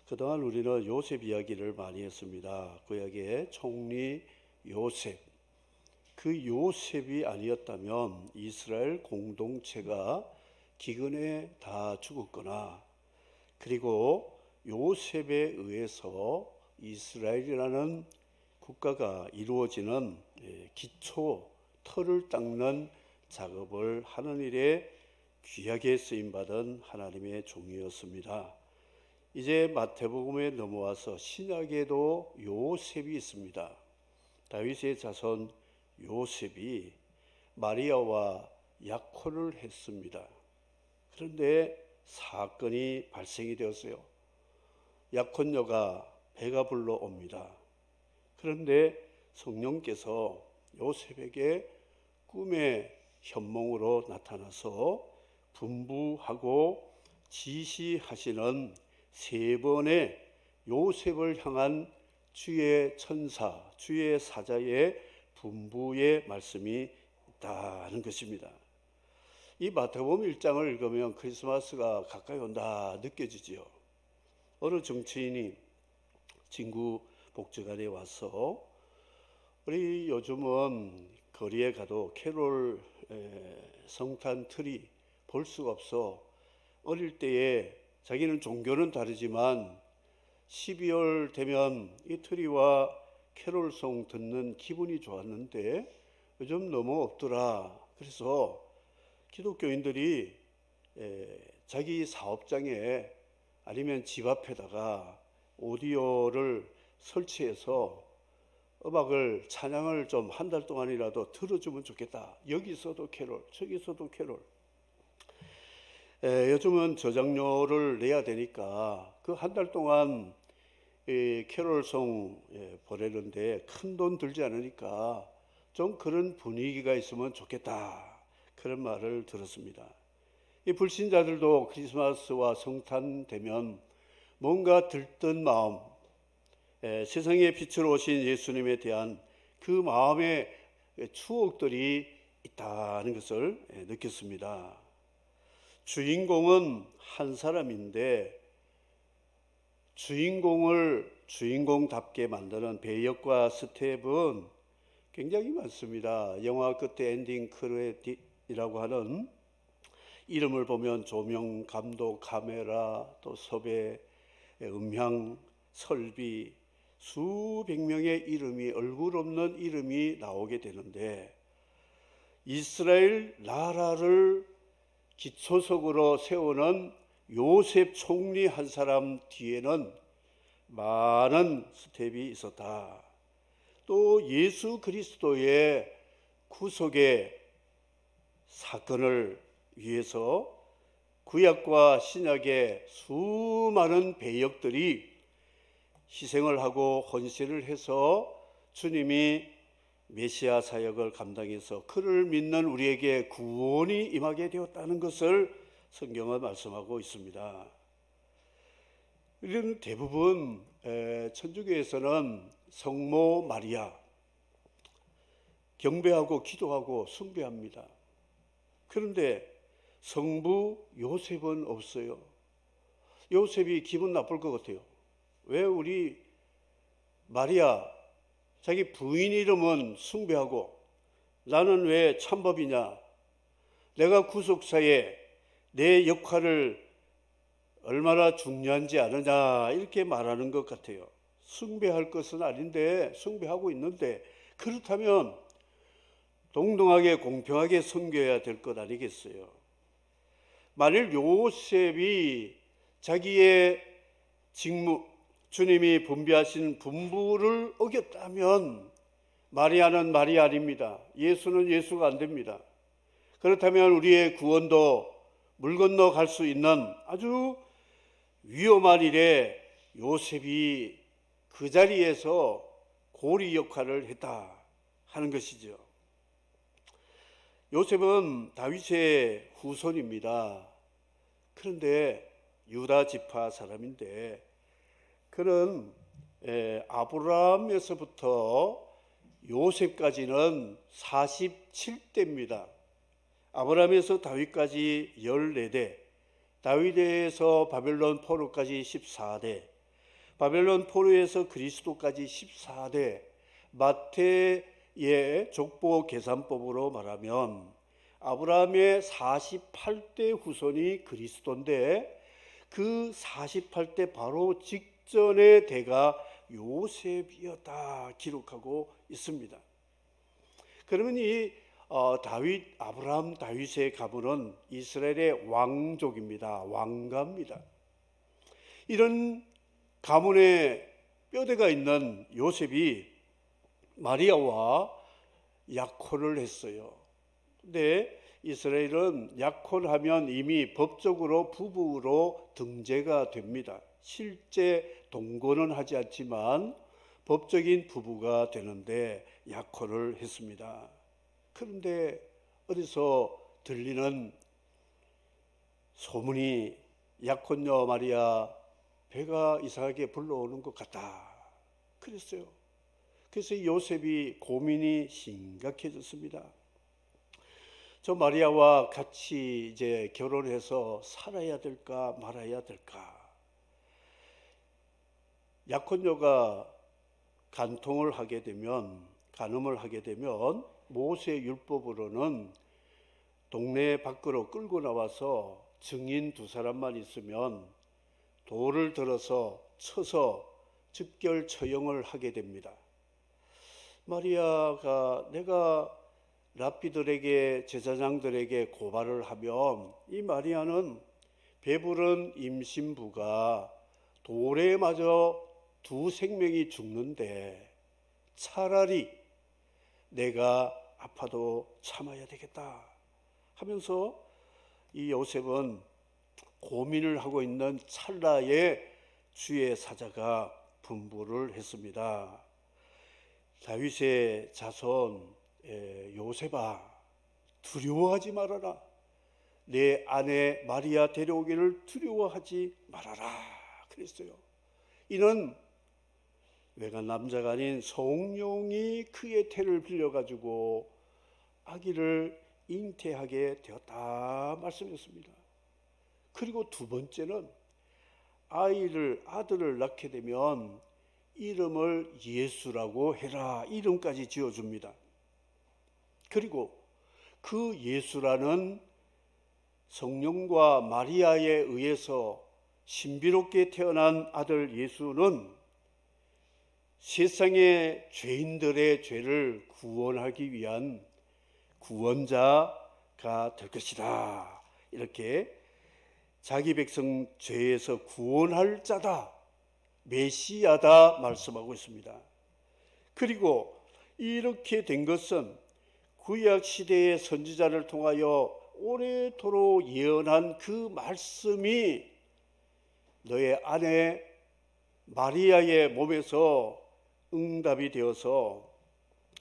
그동안 우리는 요셉 이야기를 많이 했습니다. 구약의 총리 요셉. 그 요셉이 아니었다면 이스라엘 공동체가 기근에 다 죽었거나, 그리고 요셉에 의해서 이스라엘이라는 국가가 이루어지는 기초, 틀을 닦는 작업을 하는 일에 귀하게 쓰임받은 하나님의 종이었습니다. 이제 마태복음에 넘어와서 신약에도 요셉이 있습니다. 다윗의 자손 요셉이 마리아와 약혼을 했습니다. 그런데 사건이 발생이 되었어요. 약혼녀가 배가 불러옵니다. 그런데 성령께서 요셉에게 꿈의 현몽으로 나타나서 분부하고 지시하시는 세 번의 요셉을 향한 주의 천사, 주의 사자의 분부의 말씀이 있다는 것입니다. 이 마태복음 1장을 읽으면 크리스마스가 가까이 온다 느껴지지요. 어느 정치인이 진구 복지관에 와서 우리 요즘은 거리에 가도 캐롤 성탄 트리 볼 수가 없어. 어릴 때에 자기는 종교는 다르지만 12월 되면 이 트리와 캐롤송 듣는 기분이 좋았는데 요즘 너무 없더라. 그래서 기독교인들이 자기 사업장에 아니면 집 앞에다가 오디오를 설치해서 음악을, 찬양을 좀 한 달 동안이라도 들어주면 좋겠다. 여기서도 캐롤, 저기서도 캐롤. 요즘은 저장료를 내야 되니까 그 한 달 동안 캐롤송 보내는데 큰 돈 들지 않으니까 좀 그런 분위기가 있으면 좋겠다. 그런 말을 들었습니다. 이 불신자들도 크리스마스와 성탄 되면 뭔가 들뜬 마음, 세상의 빛으로 오신 예수님에 대한 그 마음의 추억들이 있다는 것을 느꼈습니다. 주인공은 한 사람인데 주인공을 주인공답게 만드는 배역과 스텝은 굉장히 많습니다. 영화 끝에 엔딩 크레딧이라고 하는 이름을 보면 조명, 감독, 카메라, 또 섭외, 음향, 설비, 수백 명의 이름이, 얼굴 없는 이름이 나오게 되는데, 이스라엘 나라를 기초석으로 세우는 요셉 총리 한 사람 뒤에는 많은 스텝이 있었다. 또 예수 그리스도의 구속의 사건을 위해서 구약과 신약의 수많은 배역들이 희생을 하고 헌신을 해서 주님이 메시아 사역을 감당해서 그를 믿는 우리에게 구원이 임하게 되었다는 것을 성경은 말씀하고 있습니다. 이런 대부분 천주교에서는 성모 마리아 경배하고 기도하고 숭배합니다. 그런데 성부 요셉은 없어요. 요셉이 기분 나쁠 것 같아요. 왜 우리 마리아 자기 부인 이름은 숭배하고 나는 왜 참법이냐? 내가 구속사에 내 역할을 얼마나 중요한지 아느냐 이렇게 말하는 것 같아요. 숭배할 것은 아닌데 숭배하고 있는데 그렇다면 동등하게 공평하게 섬겨야 될 것 아니겠어요? 만일 요셉이 자기의 직무, 주님이 분비하신 분부를 어겼다면 마리아는 마리아 아닙니다. 예수는 예수가 안 됩니다. 그렇다면 우리의 구원도 물 건너 갈 수 있는 아주 위험한 일에 요셉이 그 자리에서 고리 역할을 했다 하는 것이죠. 요셉은 다윗의 후손입니다. 그런데 유다 지파 사람인데 그는 아브라함에서부터 요셉까지는 47대입니다. 아브라함에서 다윗까지 14대, 다윗에서 바벨론 포로까지 14대, 바벨론 포로에서 그리스도까지 14대, 마태의 족보 계산법으로 말하면 아브라함의 48대 후손이 그리스도인데, 그 48대 바로 직전의 대가 요셉이었다 기록하고 있습니다. 그러면 이 아브라함 다윗의 가문은 이스라엘의 왕족입니다. 왕가입니다. 이런 가문에 뼈대가 있는 요셉이 마리아와 약혼을 했어요. 근데 이스라엘은 약혼하면 이미 법적으로 부부로 등재가 됩니다. 실제 동거는 하지 않지만 법적인 부부가 되는데 약혼을 했습니다. 그런데 어디서 들리는 소문이 약혼녀 마리아 배가 이상하게 불러오는 것 같다 그랬어요. 그래서 요셉이 고민이 심각해졌습니다. 저 마리아와 같이 이제 결혼해서 살아야 될까 말아야 될까. 약혼녀가 간음을 하게 되면 모세 율법으로는 동네 밖으로 끌고 나와서 증인 2사람만 있으면 돌을 들어서 쳐서 즉결 처형을 하게 됩니다. 마리아가 내가 랍비들에게, 제사장들에게 고발을 하면 이 마리아는 배부른 임신부가 돌에 맞아 2 생명이 죽는데 차라리 내가 아파도 참아야 되겠다 하면서 이 요셉은 고민을 하고 있는 찰나에 주의 사자가 분부를 했습니다. 다윗의 자손 요셉아, 두려워하지 말아라. 내 아내 마리아 데려오기를 두려워하지 말아라 그랬어요. 이는 외간 남자가 아닌 성령이 그의 태를 빌려가지고 아기를 잉태하게 되었다 말씀했습니다. 그리고 2번째는 아들을 낳게 되면 이름을 예수라고 해라 이름까지 지어줍니다. 그리고 그 예수라는 성령과 마리아에 의해서 신비롭게 태어난 아들 예수는 세상의 죄인들의 죄를 구원하기 위한 구원자가 될 것이다. 이렇게 자기 백성 죄에서 구원할 자다, 메시아다 말씀하고 있습니다. 그리고 이렇게 된 것은 구약 시대의 선지자를 통하여 오래도록 예언한 그 말씀이 너의 아내 마리아의 몸에서 응답이 되어서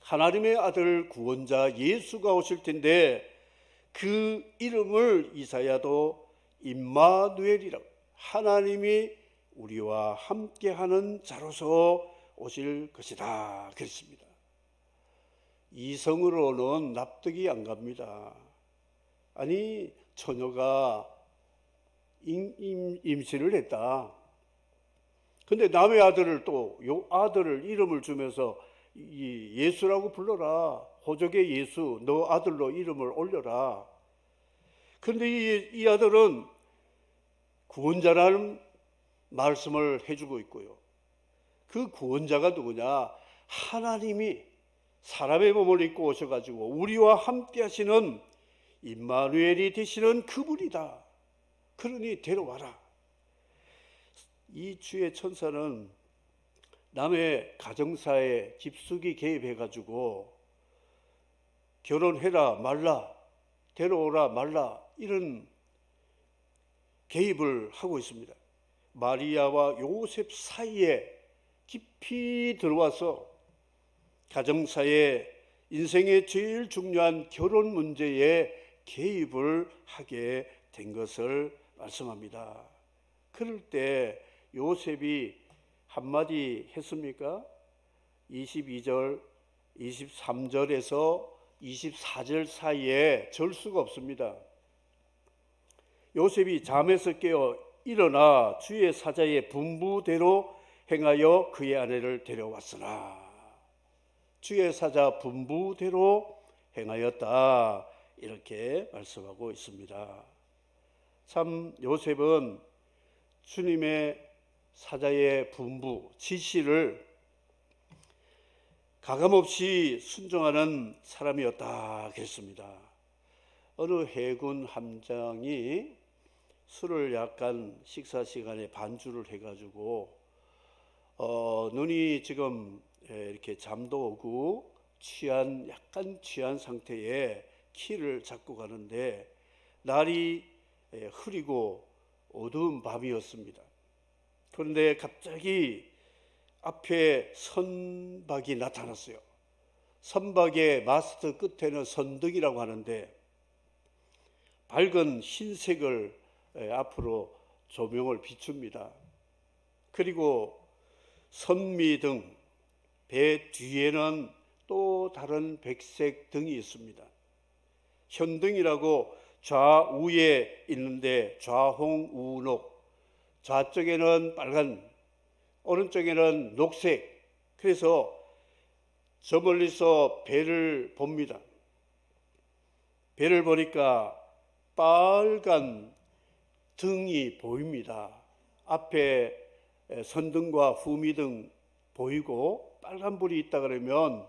하나님의 아들 구원자 예수가 오실 텐데 그 이름을 이사야도 임마누엘이라고, 하나님이 우리와 함께하는 자로서 오실 것이다 그랬습니다. 이성으로는 납득이 안 갑니다. 아니 처녀가 임신을 했다. 근데 남의 아들을 또 아들을 이름을 주면서 예수라고 불러라. 호적의 예수, 너 아들로 이름을 올려라. 그런데 이 아들은 구원자라는 말씀을 해주고 있고요. 그 구원자가 누구냐? 하나님이 사람의 몸을 입고 오셔가지고 우리와 함께 하시는 임마누엘이 되시는 그분이다. 그러니 데려와라. 이 주의 천사는 남의 가정사에 깊숙이 개입해가지고 결혼해라 말라, 데려오라 말라 이런 개입을 하고 있습니다. 마리아와 요셉 사이에 깊이 들어와서 가정사에 인생의 제일 중요한 결혼 문제에 개입을 하게 된 것을 말씀합니다. 그럴 때 요셉이 한마디 했습니까? 22절, 23절에서 24절 사이에 절수가 없습니다. 요셉이 잠에서 깨어 일어나 주의 사자의 분부대로 행하여 그의 아내를 데려왔으나 주의 사자 분부대로 행하였다. 이렇게 말씀하고 있습니다. 참 요셉은 주님의 사자의 분부, 지시를 가감없이 순종하는 사람이었다 그랬습니다. 어느 해군 함장이 술을 약간 식사 시간에 반주를 해가지고 눈이 지금 이렇게 잠도 오고 약간 취한 상태에 키를 잡고 가는데 날이 흐리고 어두운 밤이었습니다. 그런데 갑자기 앞에 선박이 나타났어요. 선박의 마스트 끝에는 선등이라고 하는데 밝은 흰색을 앞으로 조명을 비춥니다. 그리고 선미등, 배 뒤에는 또 다른 백색 등이 있습니다. 현등이라고 좌우에 있는데 좌홍우녹, 좌쪽에는 빨간, 오른쪽에는 녹색. 그래서 저 멀리서 배를 봅니다. 배를 보니까 빨간 등이 보입니다. 앞에 선등과 후미등 보이고 빨간불이 있다 그러면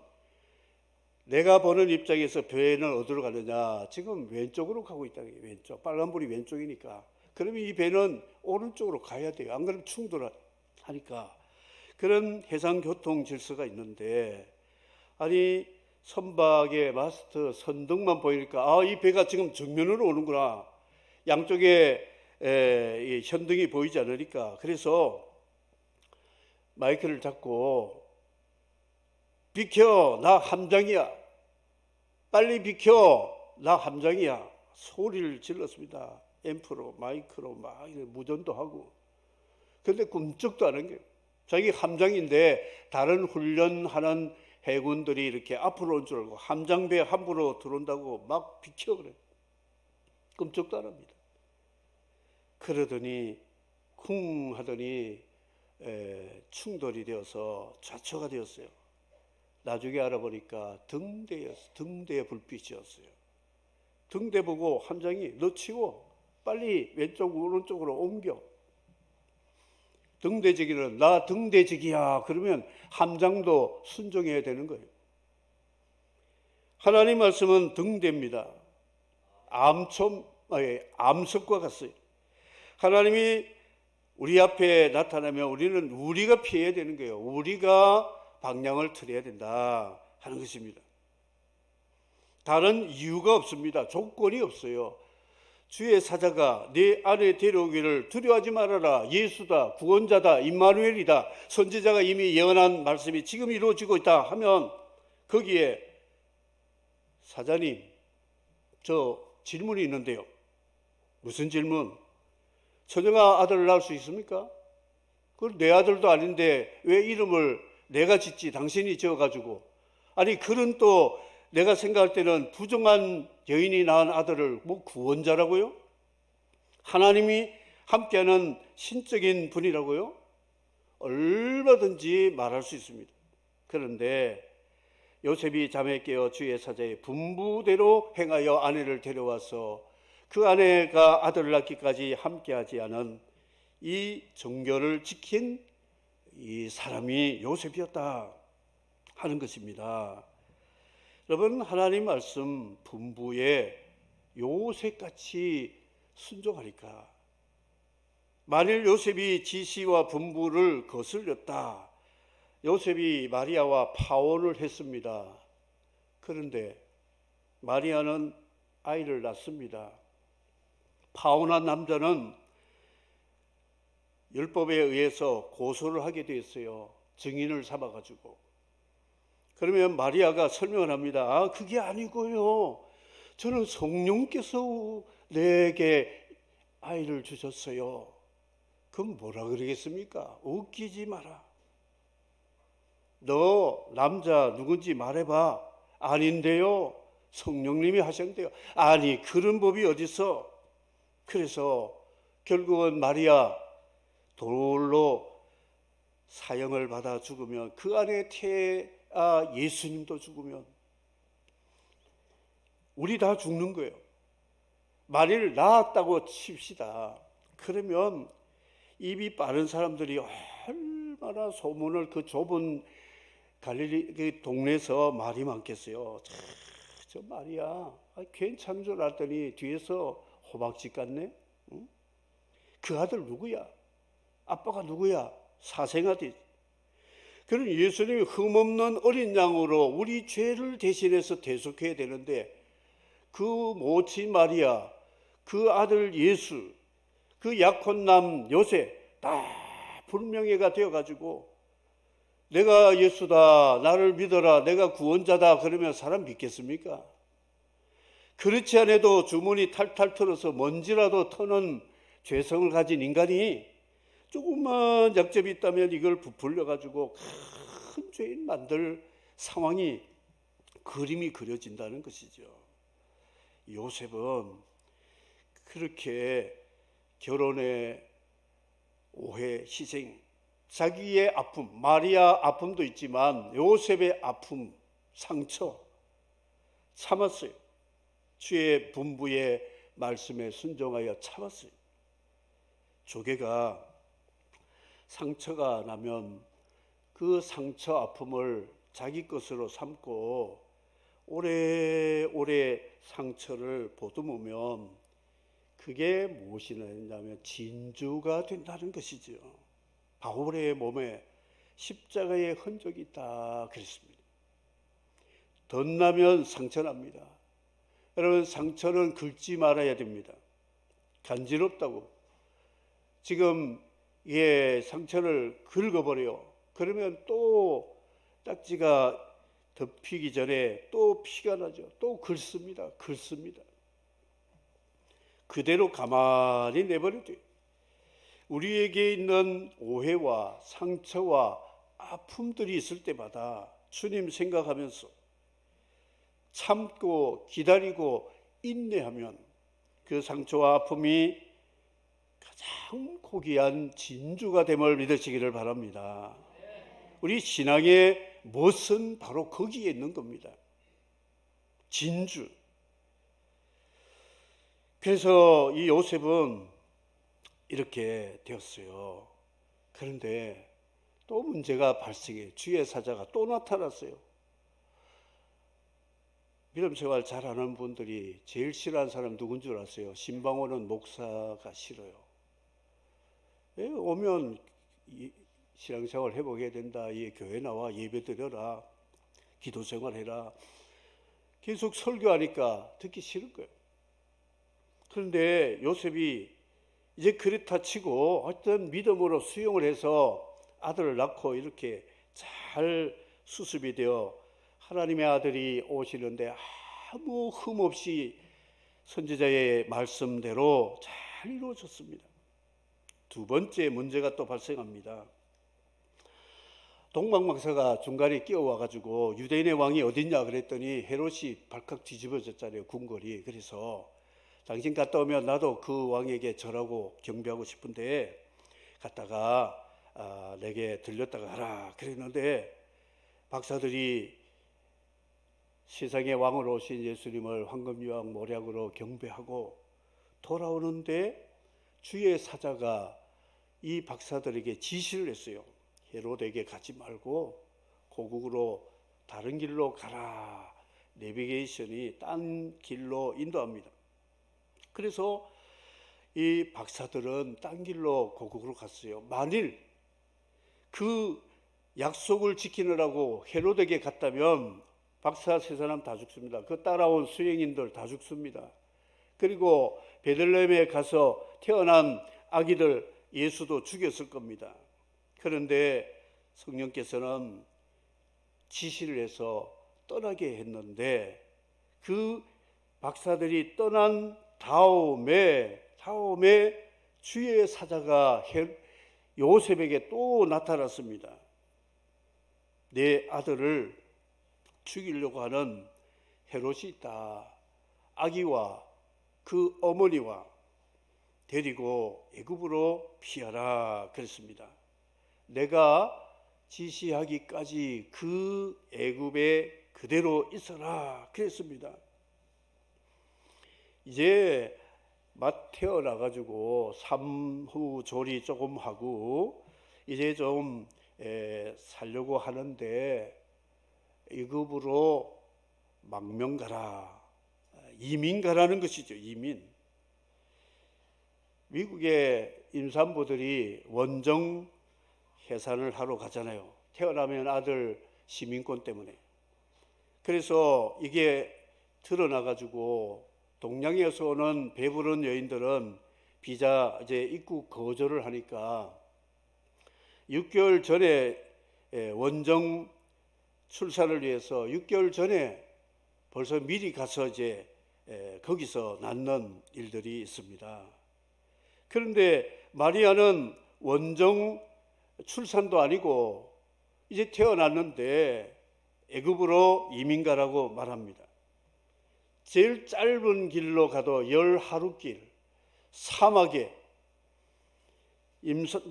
내가 보는 입장에서 배는 어디로 가느냐? 지금 왼쪽으로 가고 있다는 게 왼쪽. 빨간불이 왼쪽이니까. 그러면 이 배는 오른쪽으로 가야 돼요. 안 그러면 충돌하니까. 그런 해상교통 질서가 있는데 아니 선박의 마스트 선등만 보이니까 이 배가 지금 정면으로 오는구나. 양쪽에 이 현등이 보이지 않으니까. 그래서 마이크를 잡고 비켜, 나 함장이야. 빨리 비켜, 나 함장이야. 소리를 질렀습니다. 앰프로, 마이크로 막 무전도 하고. 그런데 꿈쩍도 안 한 거예요. 자기 함장인데 다른 훈련하는 해군들이 이렇게 앞으로 온 줄 알고 함장배 함부로 들어온다고 막 비켜 그래요. 꿈쩍도 안 합니다. 그러더니 쿵 하더니 충돌이 되어서 좌초가 되었어요. 나중에 알아보니까 등대의 불빛이었어요. 등대 보고 함장이 너 치워 빨리 왼쪽 오른쪽으로 옮겨. 등대지기는 나 등대지기야 그러면 함장도 순종해야 되는 거예요. 하나님 말씀은 등대입니다. 암석과 같아요. 하나님이 우리 앞에 나타나면 우리가 피해야 되는 거예요. 우리가 방향을 틀어야 된다 하는 것입니다. 다른 이유가 없습니다. 조건이 없어요. 주의 사자가 내 안에 데려오기를 두려워하지 말아라. 예수다, 구원자다, 임마누엘이다. 선지자가 이미 예언한 말씀이 지금 이루어지고 있다 하면 거기에 사자님, 저 질문이 있는데요. 무슨 질문? 처녀가 아들을 낳을 수 있습니까? 그걸 내 아들도 아닌데 왜 이름을 내가 짓지 당신이 지어가지고. 아니 그런 또 내가 생각할 때는 부정한 여인이 낳은 아들을 뭐 구원자라고요? 하나님이 함께하는 신적인 분이라고요? 얼마든지 말할 수 있습니다. 그런데 요셉이 잠에 깨어 주의 사자의 분부대로 행하여 아내를 데려와서 그 아내가 아들을 낳기까지 함께하지 않은 이 정결을 지킨 이 사람이 요셉이었다 하는 것입니다. 여러분, 하나님 말씀 분부에 요셉같이 순종하니까 만일 요셉이 지시와 분부를 거슬렸다, 요셉이 마리아와 파혼을 했습니다. 그런데 마리아는 아이를 낳습니다. 파혼한 남자는 율법에 의해서 고소를 하게 됐어요. 증인을 삼아가지고. 그러면 마리아가 설명을 합니다. 그게 아니고요. 저는 성령께서 내게 아이를 주셨어요. 그럼 뭐라 그러겠습니까? 웃기지 마라. 너 남자 누군지 말해봐. 아닌데요. 성령님이 하셨는데요. 아니 그런 법이 어디서? 그래서 결국은 마리아 돌로 사형을 받아 죽으면, 그 안에 태아 예수님도 죽으면 우리 다 죽는 거예요. 만일 나았다고 칩시다. 그러면 입이 빠른 사람들이 얼마나 소문을 그 좁은 갈릴리 그 동네에서 말이 많겠어요. 저 말이야, 괜찮은 줄 알았더니 뒤에서 호박집 같네. 응? 그 아들 누구야? 아빠가 누구야? 사생아들. 그럼 예수님이 흠없는 어린 양으로 우리 죄를 대신해서 대속해야 되는데, 그 모친 마리아, 그 아들 예수, 그 약혼남 요셉 다 불명예가 되어가지고 내가 예수다, 나를 믿어라, 내가 구원자다 그러면 사람 믿겠습니까? 그렇지 않아도 주머니 탈탈 털어서 먼지라도 터는 죄성을 가진 인간이 조금만 약점이 있다면 이걸 부풀려가지고 큰 죄인 만들 상황이, 그림이 그려진다는 것이죠. 요셉은 그렇게 결혼의 오해, 희생, 자기의 아픔, 마리아 아픔도 있지만 요셉의 아픔, 상처 참았어요. 주의 분부의 말씀에 순종하여 참았어요. 조개가 상처가 나면 그 상처 아픔을 자기 것으로 삼고 오래오래 상처를 보듬으면 그게 무엇이냐면 진주가 된다는 것이죠. 바울의 몸에 십자가의 흔적이 있다 그랬습니다. 덧나면 상처납니다. 여러분, 상처는 긁지 말아야 됩니다. 간지럽다고 지금 상처를 긁어버려요. 그러면 또 딱지가 덮이기 전에 또 피가 나죠. 또 긁습니다. 그대로 가만히 내버려야 돼요. 우리에게 있는 오해와 상처와 아픔들이 있을 때마다 주님 생각하면서 참고 기다리고 인내하면 그 상처와 아픔이 가장 고귀한 진주가 됨을 믿으시기를 바랍니다. 우리 신앙의 멋은 바로 거기에 있는 겁니다. 진주. 그래서 이 요셉은 이렇게 되었어요. 그런데 또 문제가 발생해. 주의 사자가 또 나타났어요. 믿음 생활 잘하는 분들이 제일 싫어하는 사람 누군 줄 아세요? 신방오는 목사가 싫어요. 오면 신앙생활 해보게 된다. 교회 나와 예배 드려라. 기도생활 해라. 계속 설교하니까 듣기 싫은 거예요. 그런데 요셉이 이제 그렇다 치고 어떤 믿음으로 수용을 해서 아들을 낳고 이렇게 잘 수습이 되어 하나님의 아들이 오시는데 아무 흠 없이 선지자의 말씀대로 잘 이루어졌습니다. 두 번째 문제가 또 발생합니다. 동방박사가 중간에 끼어와가지고 유대인의 왕이 어딨냐 그랬더니 헤롯이 발칵 뒤집어졌잖아요. 궁궐이. 그래서 당신 갔다 오면 나도 그 왕에게 절하고 경배하고 싶은데 갔다가 내게 들렸다가 하라 그랬는데, 박사들이 세상의 왕으로 오신 예수님을 황금유황 모략으로 경배하고 돌아오는데 주의 사자가 이 박사들에게 지시를 했어요. 헤롯에게 가지 말고 고국으로 다른 길로 가라. 내비게이션이 딴 길로 인도합니다. 그래서 이 박사들은 딴 길로 고국으로 갔어요. 만일 그 약속을 지키느라고 헤롯에게 갔다면 박사 세 사람 다 죽습니다. 그 따라온 수행인들 다 죽습니다. 그리고 베들레헴에 가서 태어난 아기들 예수도 죽였을 겁니다. 그런데 성령께서는 지시를 해서 떠나게 했는데, 그 박사들이 떠난 다음에 주의 사자가 요셉에게 또 나타났습니다. 내 아들을 죽이려고 하는 헤롯이 있다. 아기와 그 어머니와 데리고 애굽으로 피하라 그랬습니다. 내가 지시하기까지 그 애굽에 그대로 있어라 그랬습니다. 이제 막 태어나가지고 산후 조리 조금 하고 이제 좀 살려고 하는데 애굽으로 망명 가라, 이민 가라는 것이죠. 이민. 미국의 임산부들이 원정 해산을 하러 가잖아요. 태어나면 아들 시민권 때문에. 그래서 이게 드러나가지고 동양에서 오는 배부른 여인들은 비자 이제 입국 거절을 하니까 6개월 전에 원정 출산을 위해서 6개월 전에 벌써 미리 가서 이제 거기서 낳는 일들이 있습니다. 그런데 마리아는 원정 출산도 아니고 이제 태어났는데 애굽으로 이민 가라고 말합니다. 제일 짧은 길로 가도 10하루길 사막에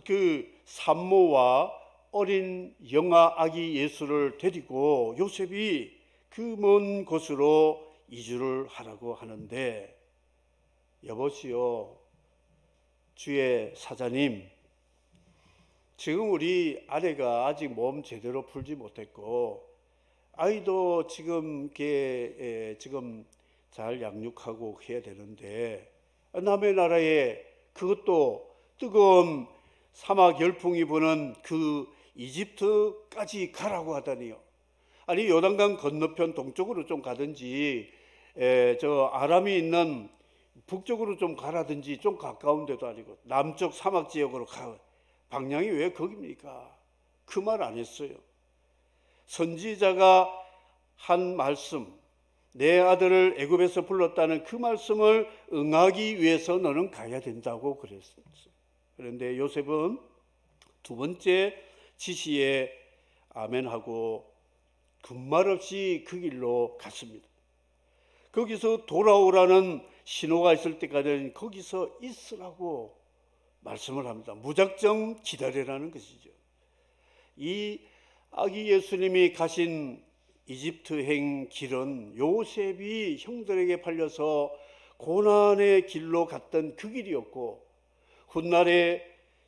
그 산모와 어린 영아 아기 예수를 데리고 요셉이 그 먼 곳으로 이주를 하라고 하는데, 여보시오, 주의 사자님, 지금 우리 아내가 아직 몸 제대로 풀지 못했고 아이도 지금 지금 잘 양육하고 해야 되는데 남의 나라에 그것도 뜨거운 사막 열풍이 부는 그 이집트까지 가라고 하다니요. 아니 요단강 건너편 동쪽으로 좀 가든지 저 아람이 있는 북쪽으로 좀 가라든지, 좀 가까운 데도 아니고 남쪽 사막 지역으로 가. 방향이 왜 거깁니까? 그 말 안 했어요. 선지자가 한 말씀, 내 아들을 애굽에서 불렀다는 그 말씀을 응하기 위해서 너는 가야 된다고 그랬어요. 그런데 요셉은 두 번째 지시에 아멘하고 군말 없이 그 길로 갔습니다. 거기서 돌아오라는 신호가 있을 때까지는 거기서 있으라고 말씀을 합니다. 무작정 기다리라는 것이죠. 이 아기 예수님이 가신 이집트행 길은 요셉이 형들에게 팔려서 고난의 길로 갔던 그 길이었고, 훗날에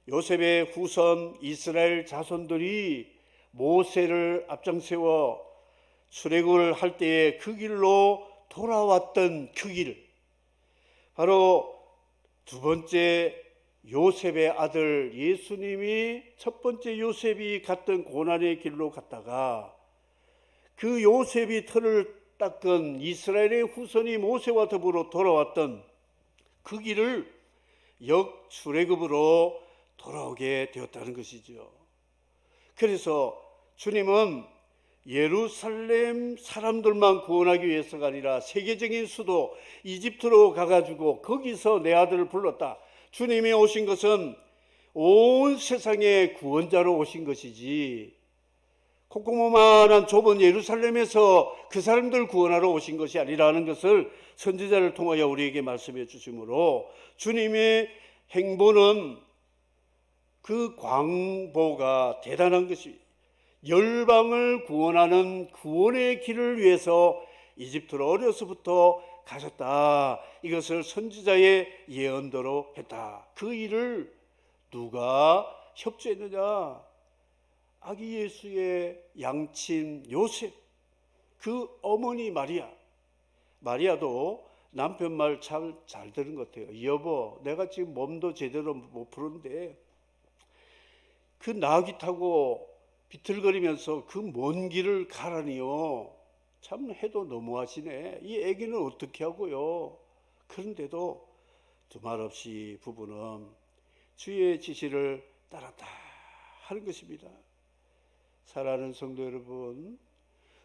요셉의 후손 이스라엘 자손들이 모세를 앞장세워 출애굽을 할 때에 그 길로 돌아왔던 그 길, 바로 두 번째 요셉의 아들 예수님이 첫 번째 요셉이 갔던 고난의 길로 갔다가 그 요셉이 털을 닦은 이스라엘의 후손이 모세와 더불어 돌아왔던 그 길을 역출애굽으로 돌아오게 되었다는 것이죠. 그래서 주님은 예루살렘 사람들만 구원하기 위해서가 아니라 세계적인 수도 이집트로 가가지고 거기서 내 아들을 불렀다. 주님이 오신 것은 온 세상의 구원자로 오신 것이지 콧구멍만한 좁은 예루살렘에서 그 사람들 구원하러 오신 것이 아니라는 것을 선지자를 통하여 우리에게 말씀해 주시므로, 주님의 행보는 그 광보가 대단한 것이 열방을 구원하는 구원의 길을 위해서 이집트로 어려서부터 가셨다. 이것을 선지자의 예언대로 했다. 그 일을 누가 협조했느냐? 아기 예수의 양친 요셉, 그 어머니 마리아. 마리아도 남편 말 잘 들은 것 같아요. 여보, 내가 지금 몸도 제대로 못 푸는데 그 나귀 타고 비틀거리면서 그 먼 길을 가라니요. 참 해도 너무하시네. 이 아기는 어떻게 하고요. 그런데도 두말 없이 부부는 주의 지시를 따랐다 하는 것입니다. 사랑하는 성도 여러분,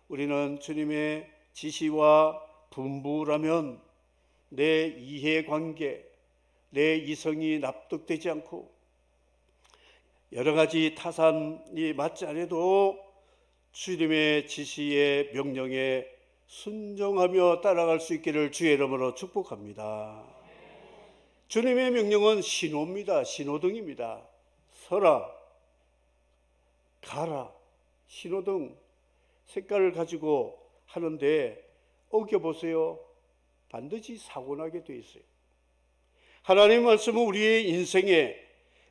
우리는 주님의 지시와 분부라면 내 이해관계, 내 이성이 납득되지 않고 여러 가지 타산이 맞지 않아도 주님의 지시의 명령에 순종하며 따라갈 수 있기를 주의 이름으로 축복합니다. 주님의 명령은 신호입니다. 신호등입니다. 서라, 가라, 신호등 색깔을 가지고 하는데 어겨보세요. 반드시 사고나게 돼 있어요. 하나님 말씀은 우리의 인생에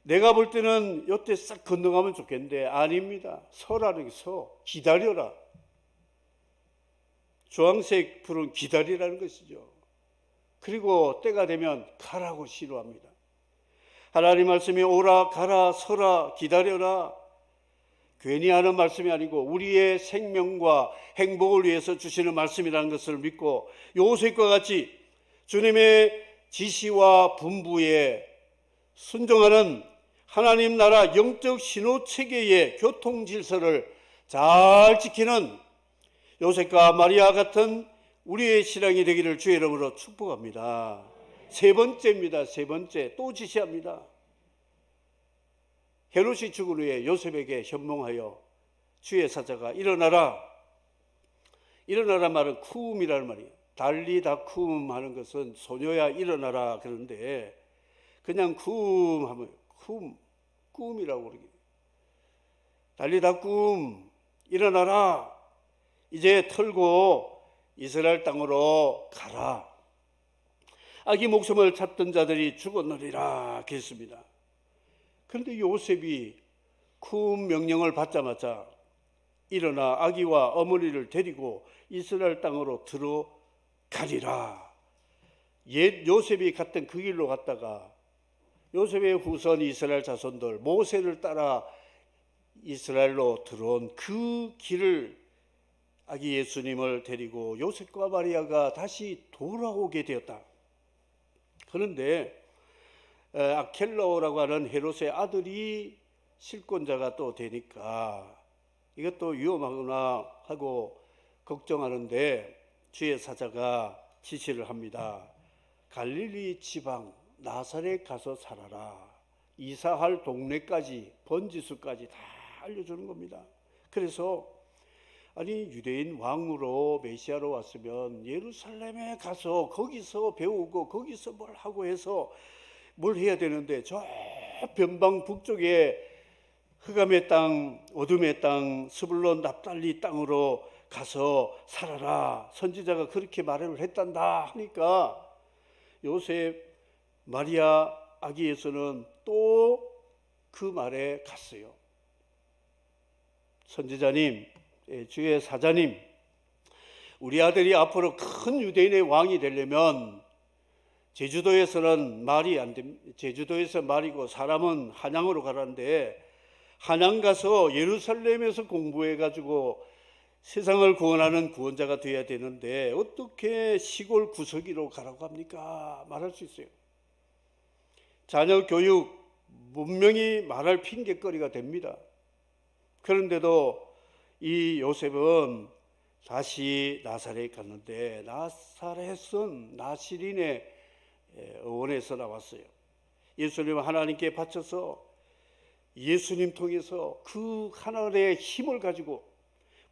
내가 볼 때는 요때 싹 건너가면 좋겠는데 아닙니다. 서라는 게 서, 기다려라. 주황색 불은 기다리라는 것이죠. 그리고 때가 되면 가라고 신호합니다. 하나님 말씀이 오라, 가라, 서라, 기다려라. 괜히 하는 말씀이 아니고 우리의 생명과 행복을 위해서 주시는 말씀이라는 것을 믿고 요셉과 같이 주님의 지시와 분부에 순종하는 하나님 나라 영적 신호체계의 교통 질서를 잘 지키는 요셉과 마리아 같은 우리의 신앙이 되기를 주의 이름으로 축복합니다. 세 번째입니다. 세 번째 또 지시합니다. 헤롯이 죽은 후에 요셉에게 현몽하여 주의 사자가 일어나라. 일어나라 말은 쿠움이라는 말이에요. 달리다 쿠움 하는 것은 소녀야 일어나라 그런데 그냥 쿠움 하면 꾸음이라고 그러게. 달리다 꾸음 일어나라. 이제 털고 이스라엘 땅으로 가라. 아기 목숨을 찾던 자들이 죽었느리라 했습니다. 그런데 요셉이 쿠움 명령을 받자마자 일어나 아기와 어머니를 데리고 이스라엘 땅으로 들어가리라. 옛 요셉이 갔던 그 길로 갔다가 요셉의 후손 이스라엘 자손들 모세를 따라 이스라엘로 들어온 그 길을 아기 예수님을 데리고 요셉과 마리아가 다시 돌아오게 되었다. 그런데 아켈라오라고 하는 헤롯의 아들이 실권자가 또 되니까 이것도 위험하구나 하고 걱정하는데 주의 사자가 지시를 합니다. 갈릴리 지방 나사렛 가서 살아라. 이사할 동네까지 번지수까지 다 알려주는 겁니다. 그래서 아니 유대인 왕으로 메시아로 왔으면 예루살렘에 가서 거기서 배우고 거기서 뭘 하고 해서 뭘 해야 되는데 저 변방 북쪽에 흑암의 땅, 어둠의 땅, 스불론 납달리 땅으로 가서 살아라. 선지자가 그렇게 말을 했단다 하니까 요셉, 마리아, 아기 예수는 또 그 말에 갔어요. 선지자님, 주의 사자님, 우리 아들이 앞으로 큰 유대인의 왕이 되려면 제주도에서는 말이 안 됩니다. 제주도에서 말이고 사람은 한양으로 가라는데 한양 가서 예루살렘에서 공부해가지고 세상을 구원하는 구원자가 되어야 되는데 어떻게 시골 구석이로 가라고 합니까? 말할 수 있어요. 자녀 교육 분명히 말할 핑계거리가 됩니다. 그런데도 이 요셉은 다시 나사렛 갔는데 나사렛은 나시린의 어원에서 나왔어요. 예수님은 하나님께 바쳐서 예수님 통해서 그 하늘의 힘을 가지고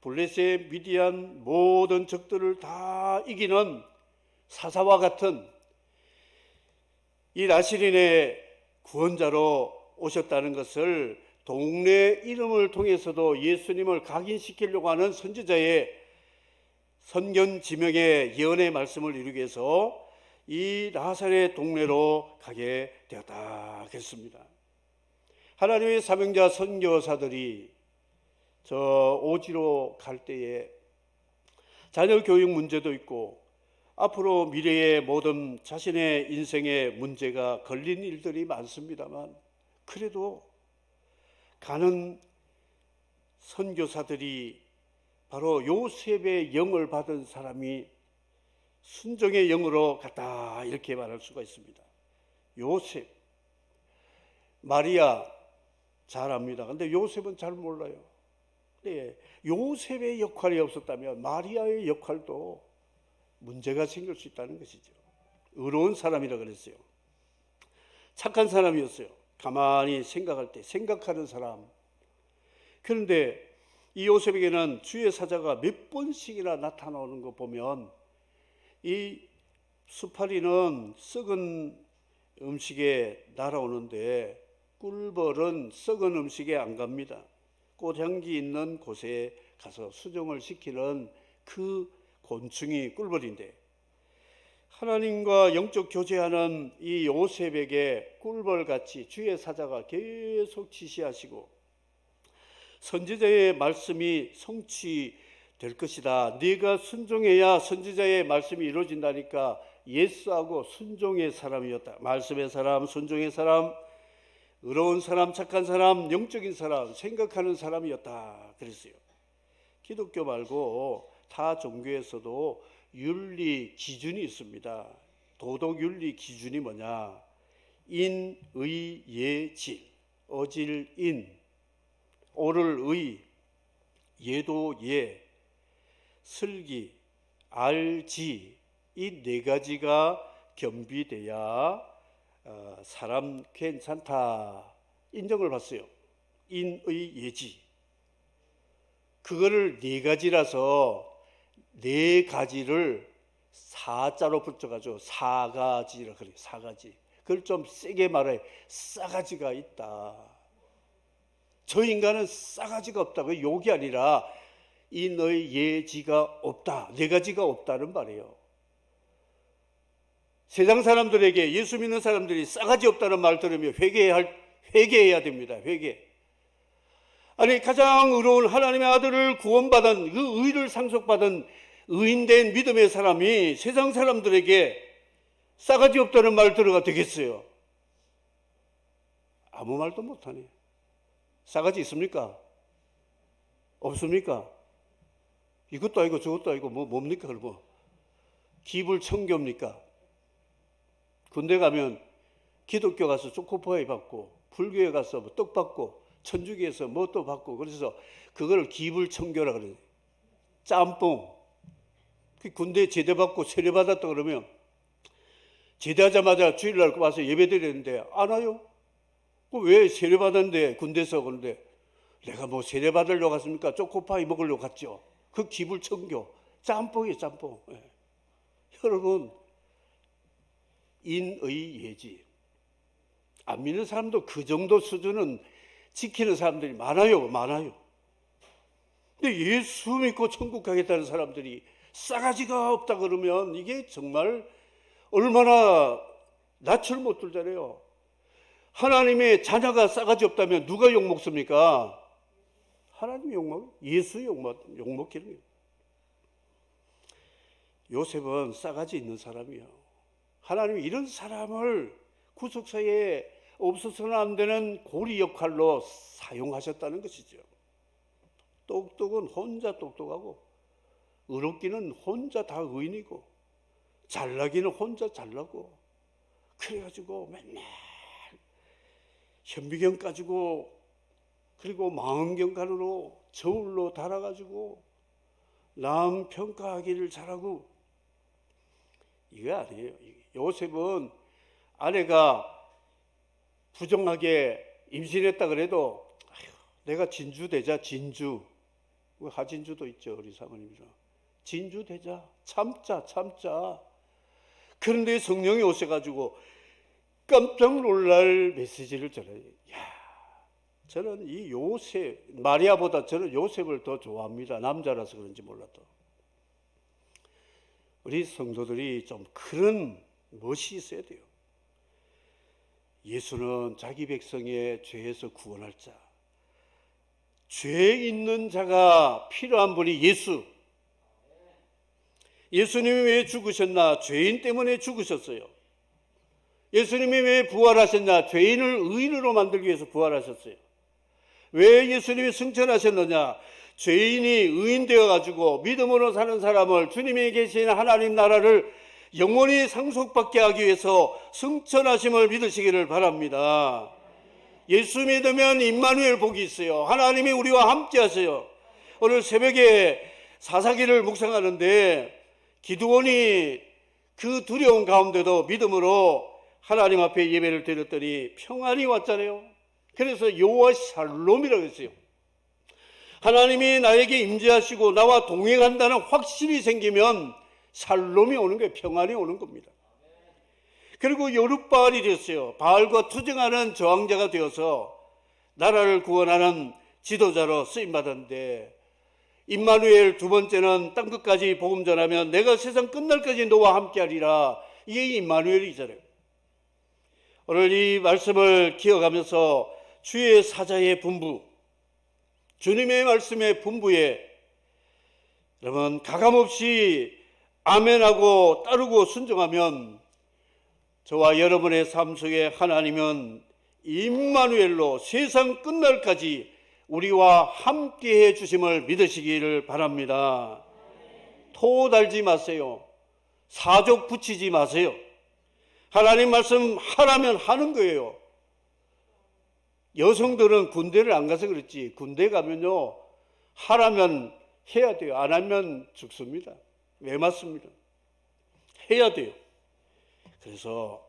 블레셋 미디안 모든 적들을 다 이기는 사사와 같은 이 나시린의 구원자로 오셨다는 것을 동네 이름을 통해서도 예수님을 각인시키려고 하는 선지자의 선견 지명의 예언의 말씀을 이루기 위해서 이 나사렛 동네로 가게 되었다 했습니다. 하나님의 사명자 선교사들이 저 오지로 갈 때에 자녀 교육 문제도 있고 앞으로 미래의 모든 자신의 인생의 문제가 걸린 일들이 많습니다만 그래도 가는 선교사들이 바로 요셉의 영을 받은 사람이 순종의 영으로 갔다 이렇게 말할 수가 있습니다. 요셉, 마리아 잘 압니다. 근데 요셉은 잘 몰라요. 네, 요셉의 역할이 없었다면 마리아의 역할도 문제가 생길 수 있다는 것이죠. 의로운 사람이라 그랬어요. 착한 사람이었어요. 가만히 생각할 때 생각하는 사람. 그런데 이 요셉에게는 주의 사자가 몇 번씩이나 나타나오는 거 보면 이 수파리는 썩은 음식에 날아오는데 꿀벌은 썩은 음식에 안 갑니다. 꽃향기 있는 곳에 가서 수정을 시키는 그 곤충이 꿀벌인데, 하나님과 영적 교제하는 이 요셉에게 꿀벌같이 주의 사자가 계속 지시하시고 선지자의 말씀이 성취될 것이다. 네가 순종해야 선지자의 말씀이 이루어진다니까 예스하고 순종의 사람이었다. 말씀의 사람, 순종의 사람, 의로운 사람, 착한 사람, 영적인 사람, 생각하는 사람이었다 그랬어요. 기독교 말고 타 종교에서도 윤리 기준이 있습니다. 도덕 윤리 기준이 뭐냐? 인, 의, 예, 질. 어질, 인. 오를, 의. 예도, 예. 슬기, 알, 지. 이 네 가지가 겸비돼야 사람 괜찮다 인정을 받았어요. 인, 의, 예지. 그거를 네 가지라서 네 가지를 사자로 붙여가지고 사가지라 그래요. 사가지. 그걸 좀 세게 말해. 싸가지가 있다. 저 인간은 싸가지가 없다. 그 욕이 아니라 이 너의 예지가 없다. 네 가지가 없다는 말이에요. 세상 사람들에게 예수 믿는 사람들이 싸가지 없다는 말 들으면 회개해야 됩니다. 회개. 아니 가장 의로운 하나님의 아들을 구원받은 그 의를 상속받은 의인된 믿음의 사람이 세상 사람들에게 싸가지 없다는 말 들어가 되겠어요? 아무 말도 못하네. 싸가지 있습니까? 없습니까? 이것도 아니고 저것도 아니고 뭡니까? 그러면 기불천교입니까? 군대 가면 기독교 가서 초코파이 받고 불교에 가서 뭐 떡 받고 천주교에서 뭐 또 받고 그래서 그거를 기불천교라 그래요. 짬뽕. 군대 제대받고 세례받았다 그러면 제대하자마자 주일날 와서 예배드리는데 안 와요? 왜 세례받았는데 군대에서 그런데 내가 뭐 세례받으려고 갔습니까? 초코파이 먹으려고 갔죠. 그 기불천교. 짬뽕이에요, 짬뽕. 예. 여러분 인의 예지. 안 믿는 사람도 그 정도 수준은 지키는 사람들이 많아요. 근데 예수 믿고 천국 가겠다는 사람들이 싸가지가 없다 그러면 이게 정말 얼마나 낯을 못 들잖아요. 하나님의 자녀가 싸가지 없다면 누가 욕먹습니까? 하나님이 욕먹, 예수 욕먹기는 거예요. 요셉은 싸가지 있는 사람이에요. 하나님이 이런 사람을 구속사에 없어서는 안 되는 고리 역할로 사용하셨다는 것이죠. 똑똑은 혼자 똑똑하고 의롭기는 혼자 다 의인이고 잘나기는 혼자 잘나고 그래가지고 맨날 현미경 가지고 그리고 망원경가루로 저울로 달아가지고 남 평가하기를 잘하고 이거 아니에요. 요셉은 아내가 부정하게 임신했다 그래도 내가 진주되자 진주 하진주도 있죠. 우리 사모님이랑 진주되자 참자 그런데 성령이 오셔가지고 깜짝 놀랄 메시지를 전해요. 저는 이 요셉 마리아보다 저는 요셉을 더 좋아합니다. 남자라서 그런지 몰라도 우리 성도들이 좀 그런 멋이 있어야 돼요. 예수는 자기 백성의 죄에서 구원할 자, 죄 있는 자가 필요한 분이 예수. 예수님이 왜 죽으셨나? 죄인 때문에 죽으셨어요. 예수님이 왜 부활하셨나? 죄인을 의인으로 만들기 위해서 부활하셨어요. 왜 예수님이 승천하셨느냐? 죄인이 의인 되어가지고 믿음으로 사는 사람을 주님이 계신 하나님 나라를 영원히 상속받게 하기 위해서 승천하심을 믿으시기를 바랍니다. 예수 믿으면 임마누엘 복이 있어요. 하나님이 우리와 함께 하세요. 오늘 새벽에 사사기를 묵상하는데 기드온이 그 두려운 가운데도 믿음으로 하나님 앞에 예배를 드렸더니 평안이 왔잖아요. 그래서 여호와 샬롬이라고 했어요. 하나님이 나에게 임재하시고 나와 동행한다는 확신이 생기면 샬롬이 오는 거예요. 평안이 오는 겁니다. 그리고 여룻바알이 됐어요. 바알과 투쟁하는 저항자가 되어서 나라를 구원하는 지도자로 쓰임받았는데, 임마누엘 두 번째는 땅끝까지 복음 전하면 내가 세상 끝날까지 너와 함께하리라. 이게 임마누엘이잖아요. 오늘 이 말씀을 기억하면서 주의 사자의 분부, 주님의 말씀의 분부에 여러분 가감없이 아멘하고 따르고 순종하면 저와 여러분의 삶 속에 하나님은 임마누엘로 세상 끝날까지 우리와 함께해 주심을 믿으시기를 바랍니다. 토 달지 마세요. 사족 붙이지 마세요. 하나님 말씀 하라면 하는 거예요. 여성들은 군대를 안 가서 그렇지, 군대 가면요 하라면 해야 돼요. 안 하면 죽습니다. 왜 맞습니다. 해야 돼요. 그래서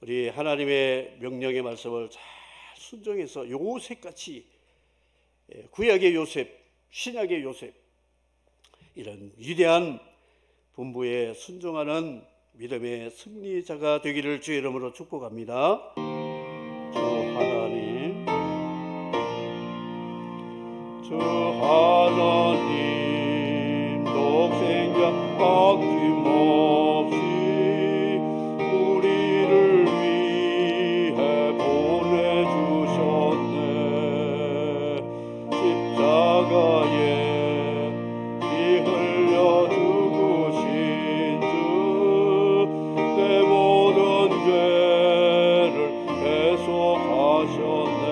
우리 하나님의 명령의 말씀을 잘 순종해서 요셉같이, 구약의 요셉, 신약의 요셉, 이런 위대한 분부에 순종하는 믿음의 승리자가 되기를 주의 이름으로 축복합니다. 주 하나님, 주 하나님, 독생자 아낌없이 우리를 위해 보내주셨네. 십자가에 피 흘려 죽으신 주, 내 모든 죄를 해소하셨네.